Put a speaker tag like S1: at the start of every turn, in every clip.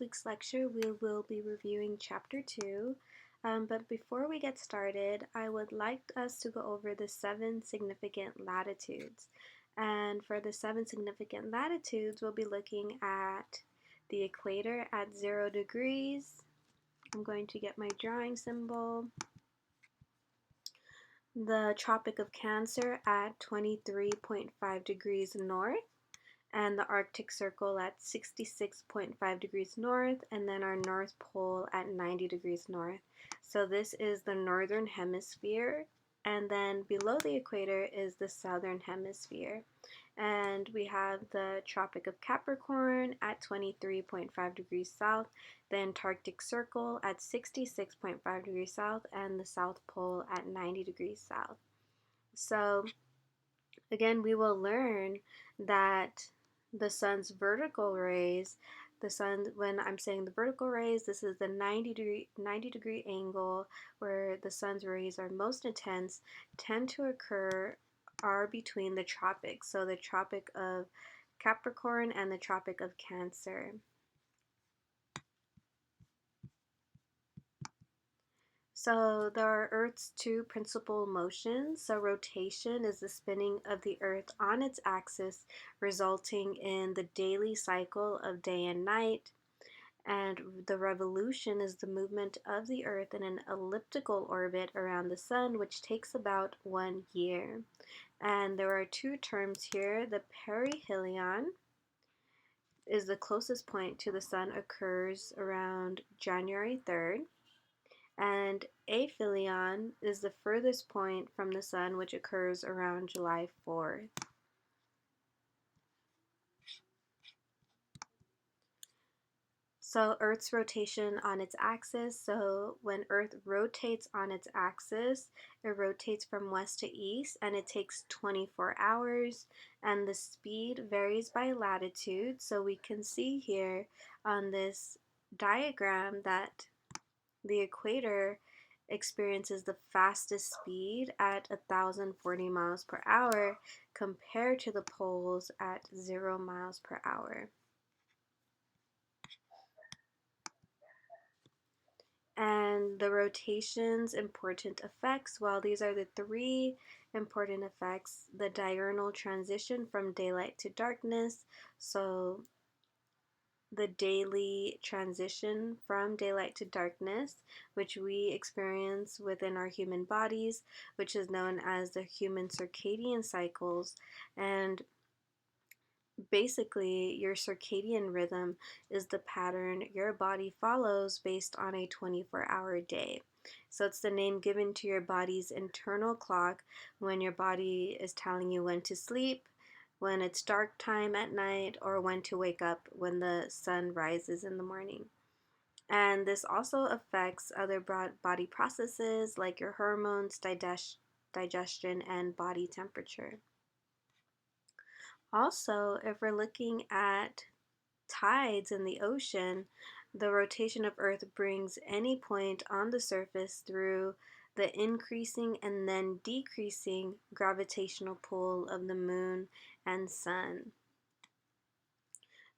S1: week's lecture, we will be reviewing Chapter 2. But before we get started, I would like us to go over the 7 significant latitudes. And for the 7 significant latitudes, we'll be looking at the equator at 0 degrees. I'm going to get my drawing symbol. The Tropic of Cancer at 23.5 degrees north, and the Arctic Circle at 66.5 degrees north, and then our North Pole at 90 degrees north. So this is the northern hemisphere, and then below the equator is the southern hemisphere. And we have the Tropic of Capricorn at 23.5 degrees south, the Antarctic Circle at 66.5 degrees south, and the South Pole at 90 degrees south. So again, we will learn that the sun's vertical rays, when I'm saying the vertical rays, this is the 90 degree angle where the sun's rays are most intense, tend to occur are between the tropics, so the Tropic of Capricorn and the Tropic of Cancer. So there are Earth's 2 principal motions. So rotation is the spinning of the Earth on its axis, resulting in the daily cycle of day and night. And the revolution is the movement of the Earth in an elliptical orbit around the Sun, which takes about 1 year. And there are 2 terms here. The perihelion is the closest point to the Sun, occurs around January 3rd. And aphelion is the furthest point from the Sun, which occurs around July 4th. So Earth's rotation on its axis. So when Earth rotates on its axis, it rotates from west to east, and it takes 24 hours, and the speed varies by latitude. So we can see here on this diagram that the equator experiences the fastest speed at 1,040 miles per hour compared to the poles at 0 miles per hour. And the rotation's important effects, well, these are the 3 important effects: the diurnal transition from daylight to darkness, so the daily transition from daylight to darkness, which we experience within our human bodies, which is known as the human circadian cycles. And basically, your circadian rhythm is the pattern your body follows based on a 24-hour day. So it's the name given to your body's internal clock when your body is telling you when to sleep, when it's dark time at night, or when to wake up when the sun rises in the morning. And this also affects other body processes like your hormones, digestion, and body temperature. Also, if we're looking at tides in the ocean, the rotation of Earth brings any point on the surface through the increasing and then decreasing gravitational pull of the moon and sun.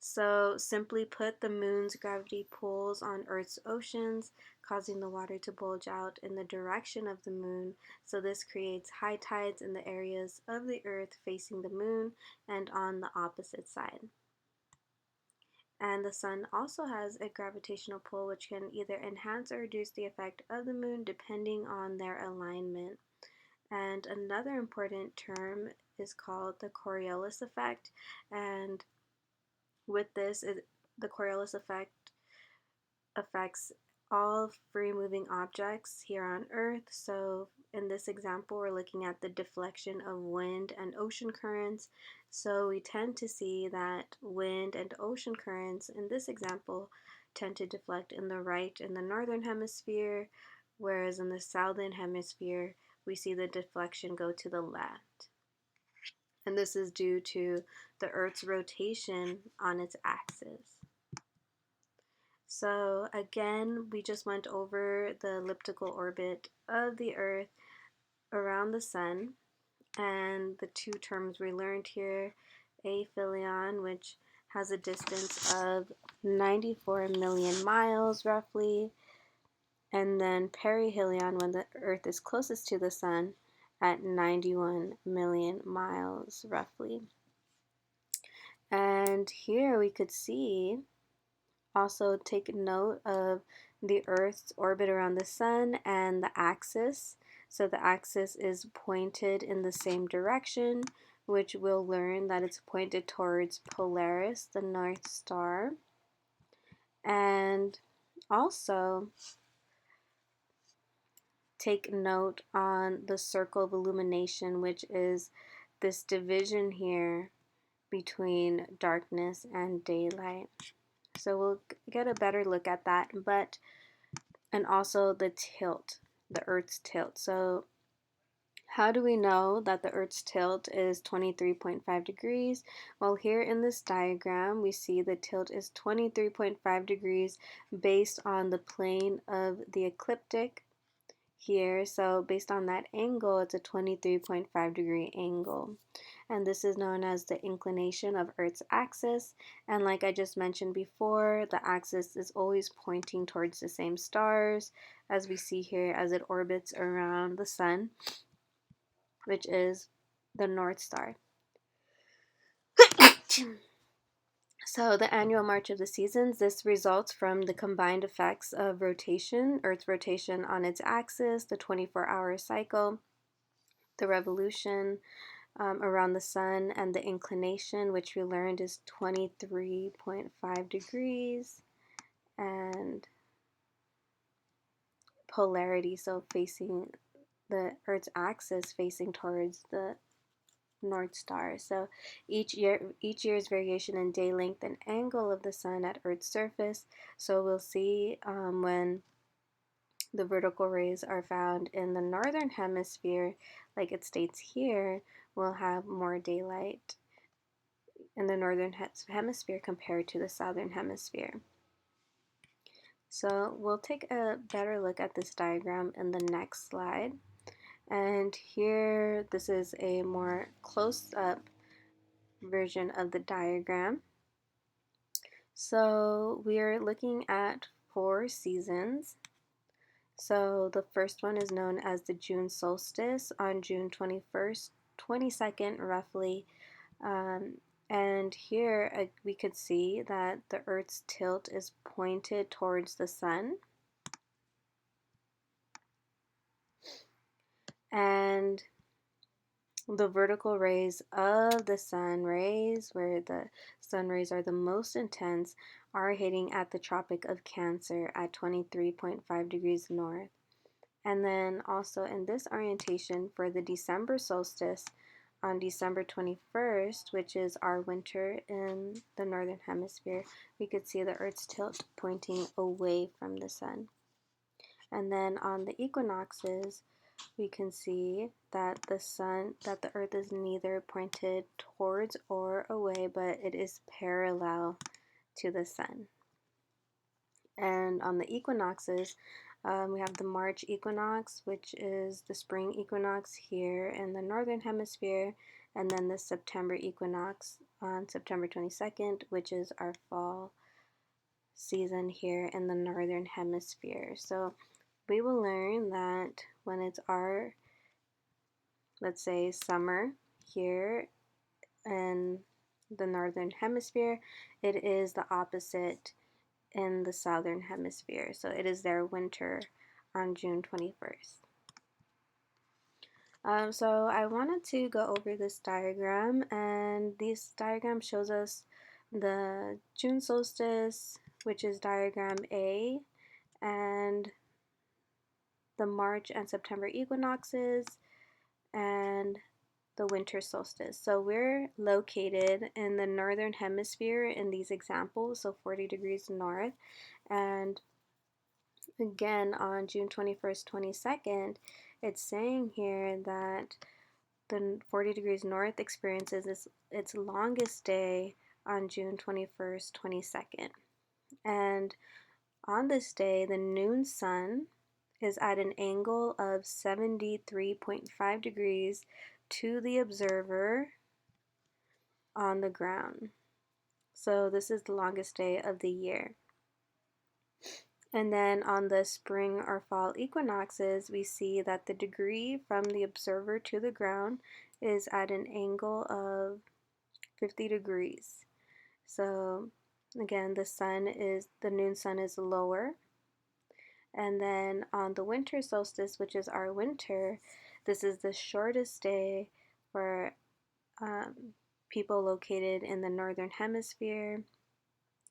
S1: So simply put, the moon's gravity pulls on Earth's oceans, causing the water to bulge out in the direction of the moon. So this creates high tides in the areas of the Earth facing the moon and on the opposite side. And the sun also has a gravitational pull which can either enhance or reduce the effect of the moon depending on their alignment. And another important term is called the Coriolis effect. And with this, the Coriolis effect affects all free-moving objects here on Earth. So in this example, we're looking at the deflection of wind and ocean currents. So we tend to see that wind and ocean currents in this example tend to deflect in the northern hemisphere, whereas in the southern hemisphere, we see the deflection go to the left. And this is due to the Earth's rotation on its axis. So again, we just went over the elliptical orbit of the Earth around the Sun, and the 2 terms we learned here, aphelion, which has a distance of 94 million miles roughly, and then perihelion, when the Earth is closest to the Sun, at 91 million miles roughly. And here we could see, also take note of the Earth's orbit around the Sun and the axis. So the axis is pointed in the same direction, which we'll learn that it's pointed towards Polaris, the North Star. And also take note on the circle of illumination, which is this division here between darkness and daylight. So we'll get a better look at that, and also the tilt, the Earth's tilt. So how do we know that the Earth's tilt is 23.5 degrees? Well, here in this diagram, we see the tilt is 23.5 degrees based on the plane of the ecliptic here. So based on that angle, it's a 23.5 degree angle. And this is known as the inclination of Earth's axis. And like I just mentioned before, the axis is always pointing towards the same stars, as we see here as it orbits around the Sun, which is the North Star. So the annual march of the seasons, this results from the combined effects of rotation, Earth's rotation on its axis, the 24-hour cycle, the revolution around the Sun, and the inclination, which we learned is 23.5 degrees, and polarity, so facing the Earth's axis facing towards the North Star. So each year's variation in day length and angle of the Sun at Earth's surface. So we'll see when the vertical rays are found in the northern hemisphere, like it states here, we'll have more daylight in the northern hemisphere compared to the southern hemisphere. So we'll take a better look at this diagram in the next slide. And here, this is a more close-up version of the diagram. So we are looking at 4 seasons. So the first one is known as the June solstice on June 21st, 22nd roughly. And here we could see that the Earth's tilt is pointed towards the Sun. And the vertical rays of the sun rays, where the sun rays are the most intense, are hitting at the Tropic of Cancer at 23.5 degrees north. And then also in this orientation for the December solstice on December 21st, which is our winter in the northern hemisphere, we could see the Earth's tilt pointing away from the sun. And then on the equinoxes, we can see that the Earth is neither pointed towards or away, but it is parallel to the Sun. And on the equinoxes, we have the March equinox, which is the spring equinox here in the northern hemisphere, and then the September equinox on September 22nd, which is our fall season here in the northern hemisphere. So we will learn that when it's our, let's say, summer here in the northern hemisphere, it is the opposite in the southern hemisphere. So it is their winter on June 21st. So I wanted to go over this diagram, and this diagram shows us the June solstice, which is diagram A, and the March and September equinoxes, and the winter solstice. So we're located in the northern hemisphere in these examples, so 40 degrees north. And again, on June 21st, 22nd, it's saying here that the 40 degrees north experiences its longest day on June 21st, 22nd. And on this day, the noon sun is at an angle of 73.5 degrees to the observer on the ground. So this is the longest day of the year. And then on the spring or fall equinoxes, we see that the degree from the observer to the ground is at an angle of 50 degrees. So again, the noon sun is lower. And then on the winter solstice, which is our winter, this is the shortest day for people located in the northern hemisphere,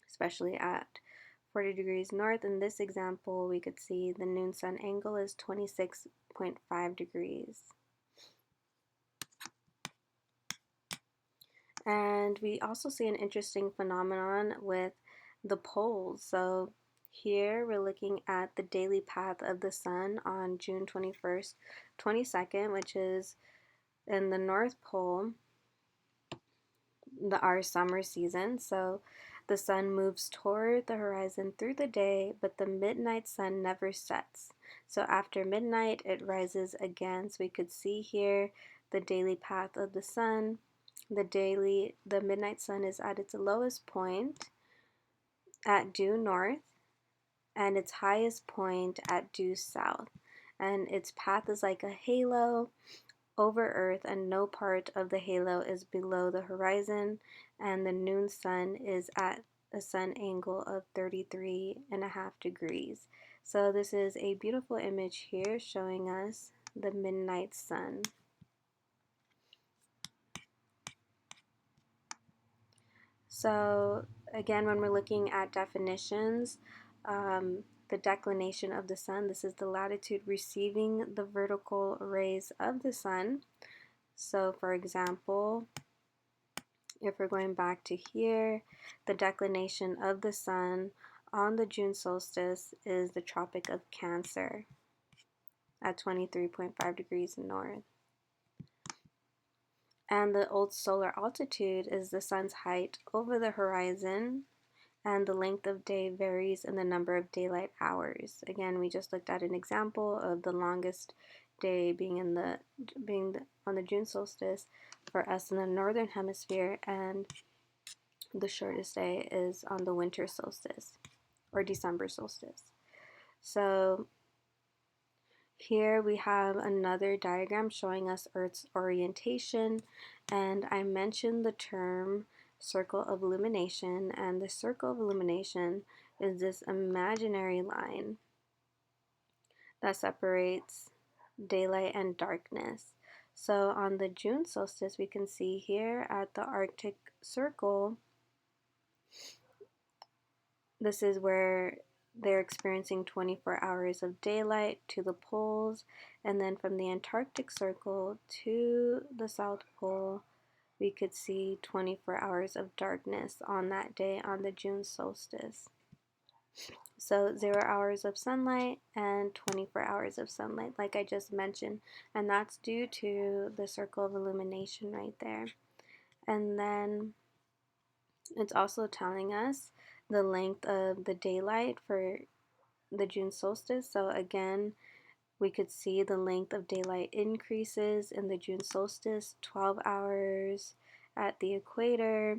S1: especially at 40 degrees north. In this example, we could see the noon sun angle is 26.5 degrees. And we also see an interesting phenomenon with the poles. So here we're looking at the daily path of the sun on June 21st, 22nd, which is in the North Pole, our summer season. So the sun moves toward the horizon through the day, but the midnight sun never sets. So after midnight, it rises again. So we could see here the daily path of the sun. The midnight sun is at its lowest point at due north and its highest point at due south. And its path is like a halo over Earth, and no part of the halo is below the horizon, and the noon sun is at a sun angle of 33.5 degrees. So this is a beautiful image here showing us the midnight sun. So again, when we're looking at definitions, the declination of the sun, this is the latitude receiving the vertical rays of the sun. So for example, if we're going back to here, the declination of the sun on the June solstice is the Tropic of Cancer at 23.5 degrees north. And the old solar altitude is the sun's height over the horizon, and the length of day varies in the number of daylight hours. Again, we just looked at an example of the longest day being on the June solstice for us in the northern hemisphere, and the shortest day is on the winter solstice or December solstice. So here we have another diagram showing us Earth's orientation, and I mentioned the term circle of illumination, and the circle of illumination is this imaginary line that separates daylight and darkness. So on the June solstice, we can see here at the Arctic Circle, this is where they're experiencing 24 hours of daylight to the poles, and then from the Antarctic Circle to the South Pole, we could see 24 hours of darkness on that day on the June solstice. So 0 hours of sunlight and 24 hours of sunlight, like I just mentioned, and that's due to the circle of illumination right there. And then it's also telling us the length of the daylight for the June solstice. So again, we could see the length of daylight increases in the June solstice, 12 hours at the equator,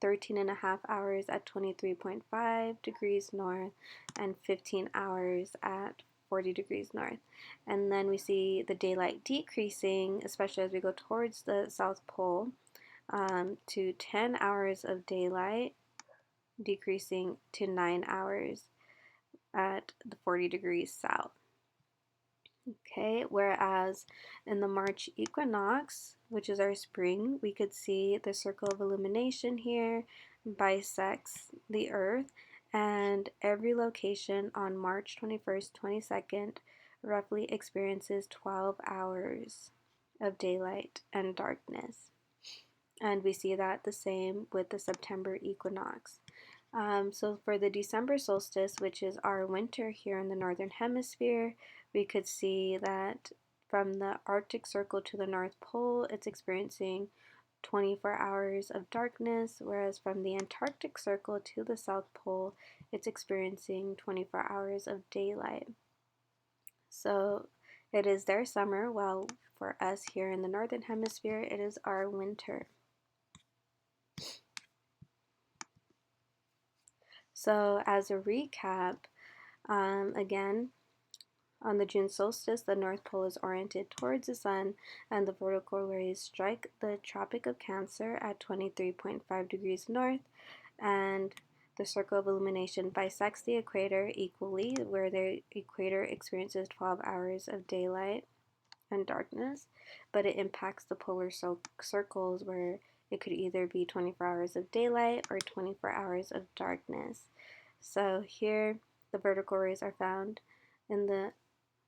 S1: 13.5 hours at 23.5 degrees north, and 15 hours at 40 degrees north. And then we see the daylight decreasing, especially as we go towards the South Pole, to 10 hours of daylight, decreasing to 9 hours at the 40 degrees south. Okay, whereas in the March equinox, which is our spring, we could see the circle of illumination here bisects the Earth, and every location on March 21st, 22nd roughly experiences 12 hours of daylight and darkness. And we see that the same with the September equinox. So for the December solstice, which is our winter here in the northern hemisphere, we could see that from the Arctic Circle to the North Pole, it's experiencing 24 hours of darkness, whereas from the Antarctic Circle to the South Pole, it's experiencing 24 hours of daylight. So it is their summer, while for us here in the northern hemisphere, it is our winter. So as a recap, again, on the June solstice, the North Pole is oriented towards the sun, and the vertical rays strike the Tropic of Cancer at 23.5 degrees north, and the circle of illumination bisects the equator equally, where the equator experiences 12 hours of daylight and darkness, but it impacts the polar circles, where it could either be 24 hours of daylight or 24 hours of darkness. So here, the vertical rays are found in the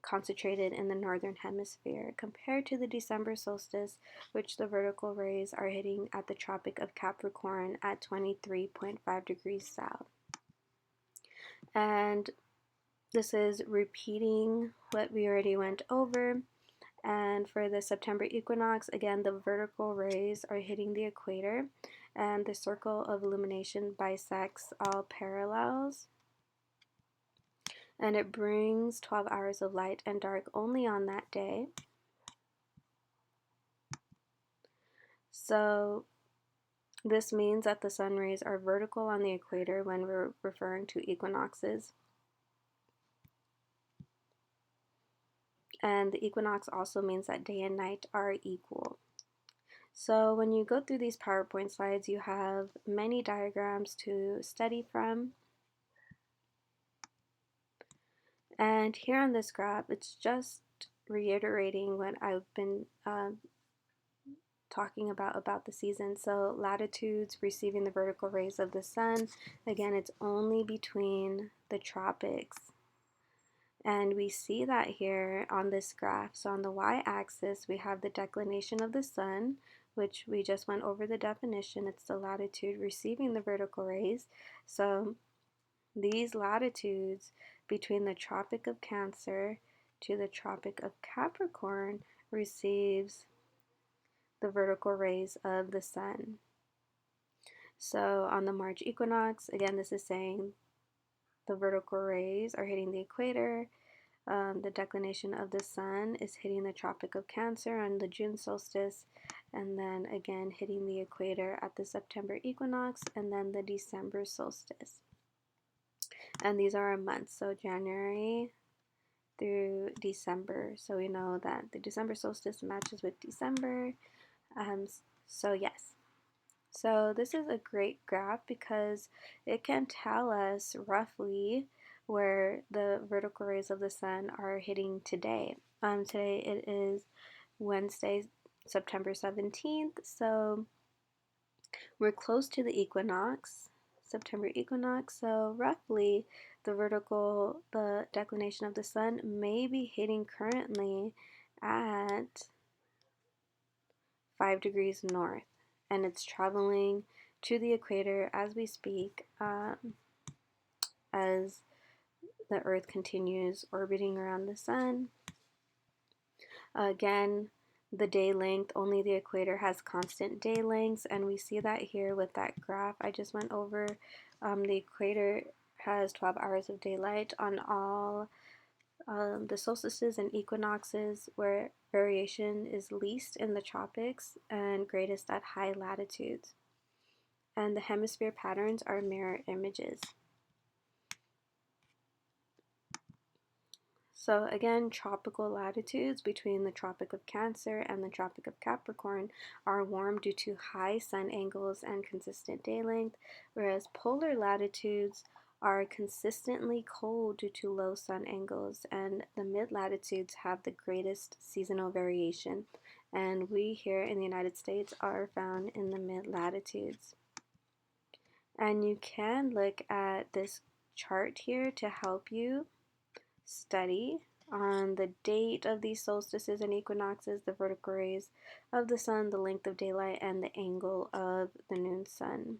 S1: concentrated in the northern hemisphere, compared to the December solstice, which the vertical rays are hitting at the Tropic of Capricorn at 23.5 degrees south. And this is repeating what we already went over. And for the September equinox, again, the vertical rays are hitting the equator, and the circle of illumination bisects all parallels, and it brings 12 hours of light and dark only on that day. So this means that the sun rays are vertical on the equator when we're referring to equinoxes. And the equinox also means that day and night are equal. So when you go through these PowerPoint slides, you have many diagrams to study from. And here on this graph, it's just reiterating what I've been talking about the season. So latitudes receiving the vertical rays of the sun, again, it's only between the tropics. And we see that here on this graph. So on the y-axis, we have the declination of the sun, which we just went over the definition. It's the latitude receiving the vertical rays. So these latitudes between the Tropic of Cancer to the Tropic of Capricorn receives the vertical rays of the sun. So on the March equinox, again, this is saying the vertical rays are hitting the equator. The declination of the sun is hitting the Tropic of Cancer on the June solstice, and then again hitting the equator at the September equinox, and then the December solstice. And these are our months, so January through December. So we know that the December solstice matches with December. So yes. So this is a great graph because it can tell us roughly where the vertical rays of the sun are hitting today. Today it is Wednesday, September 17th, so we're close to the equinox, September equinox, so roughly the declination of the sun may be hitting currently at 5 degrees north, and it's traveling to the equator as we speak, as the Earth continues orbiting around the sun. Again, the day length, only the equator has constant day lengths, and we see that here with that graph I just went over. The equator has 12 hours of daylight on all the solstices and equinoxes, where variation is least in the tropics and greatest at high latitudes. And the hemisphere patterns are mirror images. So again, tropical latitudes between the Tropic of Cancer and the Tropic of Capricorn are warm due to high sun angles and consistent day length, whereas polar latitudes are consistently cold due to low sun angles, and the mid-latitudes have the greatest seasonal variation, and we here in the United States are found in the mid-latitudes. And you can look at this chart here to help you study on the date of these solstices and equinoxes, the vertical rays of the sun, the length of daylight, and the angle of the noon sun.